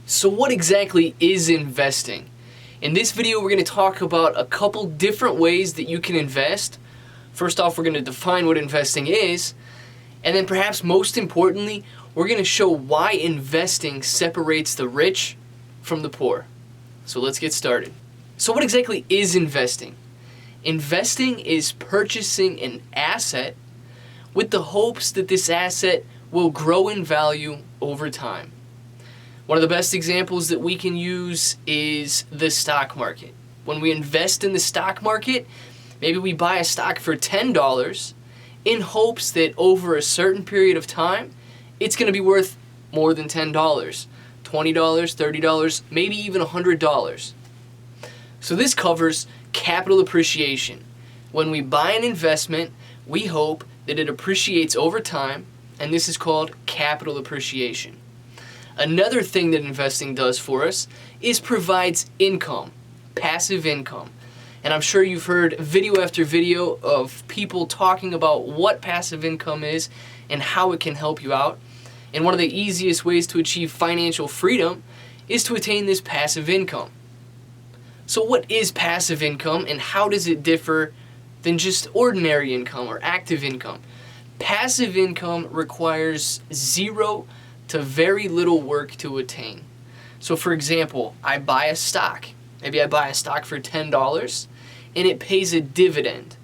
So what exactly is investing? In this video, we're going to talk about a couple different ways that you can invest. First off, we're going to define what investing is, and then perhaps most importantly, we're going to show why investing separates the rich from the poor. So let's get started. So what exactly is investing? Investing is purchasing an asset with the hopes that this asset will grow in value over time. One of the best examples that we can use is the stock market. When we invest in the stock market, maybe we buy a stock for $10 in hopes that over a certain period of time, it's going to be worth more than $10, $20, $30, maybe even $100. So this covers capital appreciation. When we buy an investment, we hope that it appreciates over time, and this is called capital appreciation. Another thing that investing does for us is provides income, passive income. And I'm sure you've heard video after video of people talking about what passive income is and how it can help you out. And one of the easiest ways to achieve financial freedom is to attain this passive income. So what is passive income and how does it differ than just ordinary income or active income? Passive income requires zero to very little work to attain. So for example, I buy a stock. Maybe I buy a stock for $10 and it pays a dividend.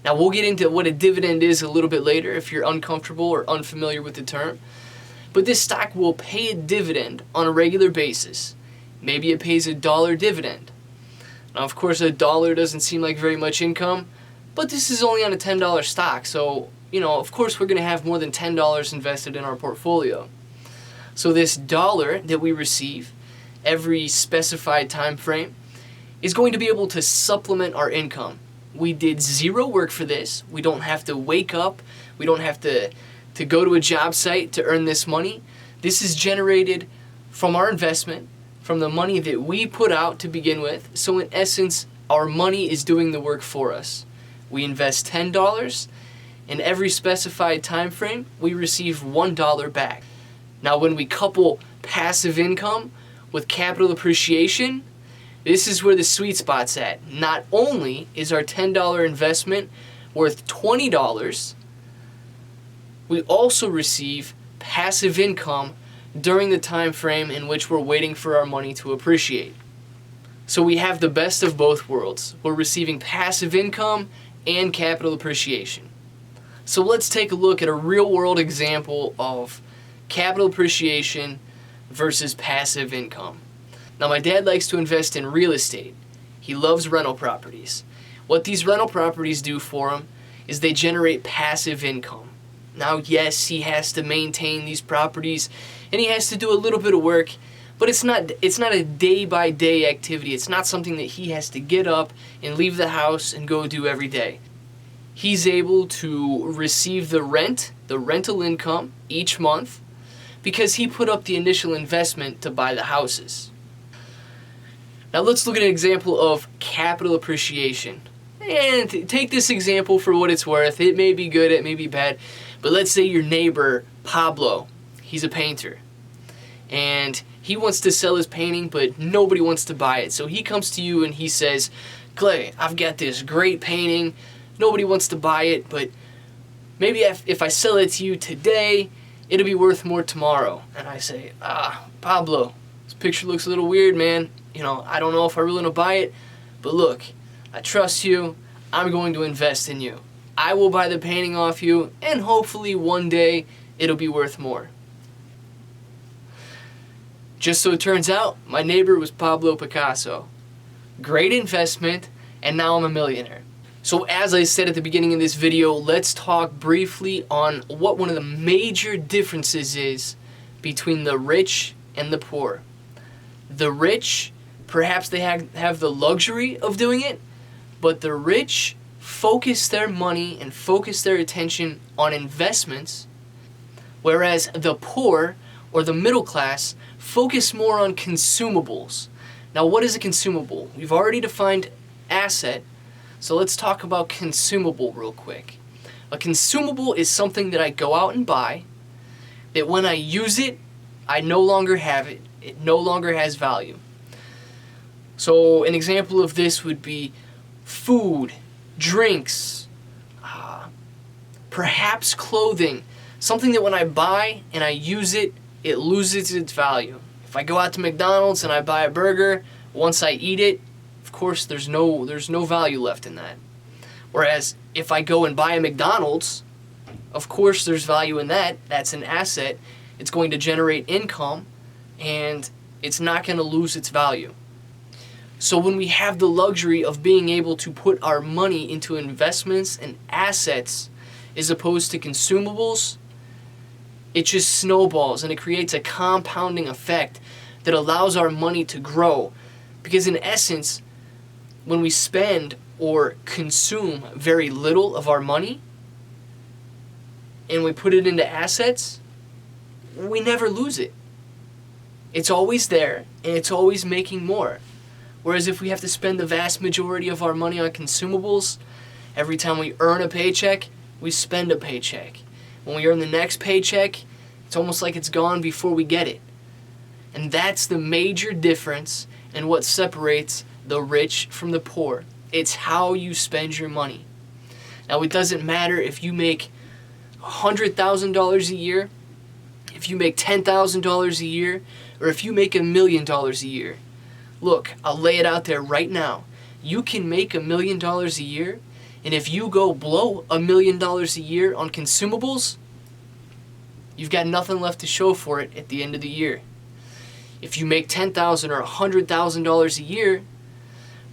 Now we'll get into what a dividend is a little bit later if you're uncomfortable or unfamiliar with the term. But this stock will pay a dividend on a regular basis. Maybe it pays $1 dividend. Now of course $1 doesn't seem like very much income, but this is only on a $10 stock. So, of course we're going to have more than $10 invested in our portfolio. So this dollar that we receive every specified time frame is going to be able to supplement our income. We did zero work for this. We don't have to wake up. We don't have to go to a job site to earn this money. This is generated from our investment, from the money that we put out to begin with. So in essence, our money is doing the work for us. We invest $10, and every specified time frame, we receive $1 back. Now when we couple passive income with capital appreciation, this is where the sweet spot's at. Not only is our $10 investment worth $20, we also receive passive income during the time frame in which we're waiting for our money to appreciate. So we have the best of both worlds. We're receiving passive income and capital appreciation. So let's take a look at a real-world example of capital appreciation versus passive income. Now my dad likes to invest in real estate. He loves rental properties. What these rental properties do for him is they generate passive income. Now yes, he has to maintain these properties and he has to do a little bit of work, but it's not a day-by-day activity. It's not something that he has to get up and leave the house and go do every day. He's able to receive the rental income each month, because he put up the initial investment to buy the houses. Now let's look at an example of capital appreciation. And take this example for what it's worth. It may be good, it may be bad, but let's say your neighbor, Pablo, he's a painter. And he wants to sell his painting, but nobody wants to buy it. So he comes to you and he says, Clay, I've got this great painting. Nobody wants to buy it, but maybe if I sell it to you today, it'll be worth more tomorrow. And I say, Pablo, this picture looks a little weird, man. I don't know if I really want to buy it, but look, I trust you. I'm going to invest in you. I will buy the painting off you, and hopefully one day it'll be worth more. Just so it turns out, my neighbor was Pablo Picasso. Great investment, and now I'm a millionaire. So as I said at the beginning of this video, let's talk briefly on what one of the major differences is between the rich and the poor. The rich, perhaps they have the luxury of doing it, but the rich focus their money and focus their attention on investments, whereas the poor or the middle class focus more on consumables. Now what is a consumable? We've already defined asset. So let's talk about consumable real quick. A consumable is something that I go out and buy, that when I use it, I no longer have it. It no longer has value. So an example of this would be food, drinks, perhaps clothing. Something that when I buy and I use it, it loses its value. If I go out to McDonald's and I buy a burger, once I eat it, of course there's no value left in that. Whereas if I go and buy a McDonald's, of course there's value in that. That's an asset. It's going to generate income and it's not going to lose its value. So when we have the luxury of being able to put our money into investments and assets as opposed to consumables, it just snowballs and it creates a compounding effect that allows our money to grow. Because in essence, when we spend or consume very little of our money and we put it into assets, we never lose it. It's always there and it's always making more. Whereas if we have to spend the vast majority of our money on consumables, every time we earn a paycheck, we spend a paycheck. When we earn the next paycheck, it's almost like it's gone before we get it. And that's the major difference in what separates the rich from the poor. It's how you spend your money. Now, it doesn't matter if you make $100,000 a year, if you make $10,000 a year, or if you make $1 million a year. Look, I'll lay it out there right now. You can make $1 million a year, and if you go blow $1 million a year on consumables, you've got nothing left to show for it at the end of the year. If you make $10,000 or $100,000 a year,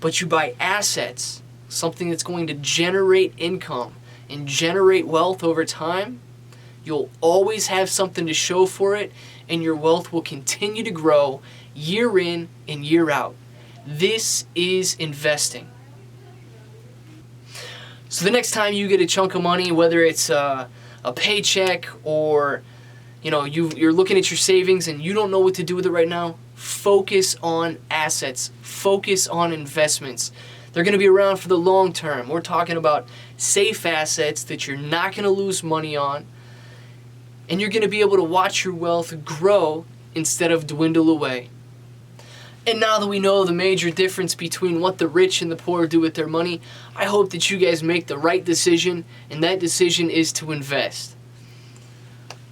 but you buy assets, something that's going to generate income and generate wealth over time, you'll always have something to show for it, and your wealth will continue to grow year in and year out. This is investing. So the next time you get a chunk of money, whether it's a paycheck or you're looking at your savings and you don't know what to do with it right now, focus on assets. Focus on investments. They're going to be around for the long term. We're talking about safe assets that you're not going to lose money on, and you're going to be able to watch your wealth grow instead of dwindle away. And now that we know the major difference between what the rich and the poor do with their money, I hope that you guys make the right decision, and that decision is to invest.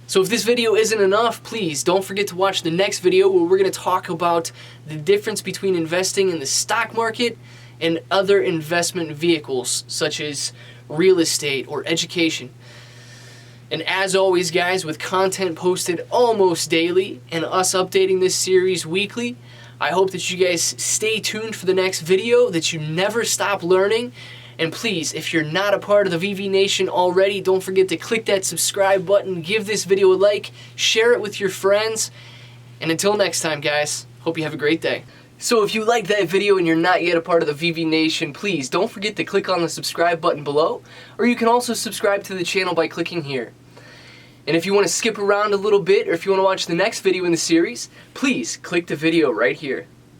So if this video isn't enough, please don't forget to watch the next video where we're going to talk about the difference between investing in the stock market and other investment vehicles such as real estate or education. And as always, guys, with content posted almost daily and us updating this series weekly, I hope that you guys stay tuned for the next video, that you never stop learning. And please, if you're not a part of the VV Nation already, don't forget to click that subscribe button, give this video a like, share it with your friends. And until next time, guys, hope you have a great day. So if you liked that video and you're not yet a part of the VV Nation, please don't forget to click on the subscribe button below, or you can also subscribe to the channel by clicking here. And if you want to skip around a little bit, or if you want to watch the next video in the series, please click the video right here.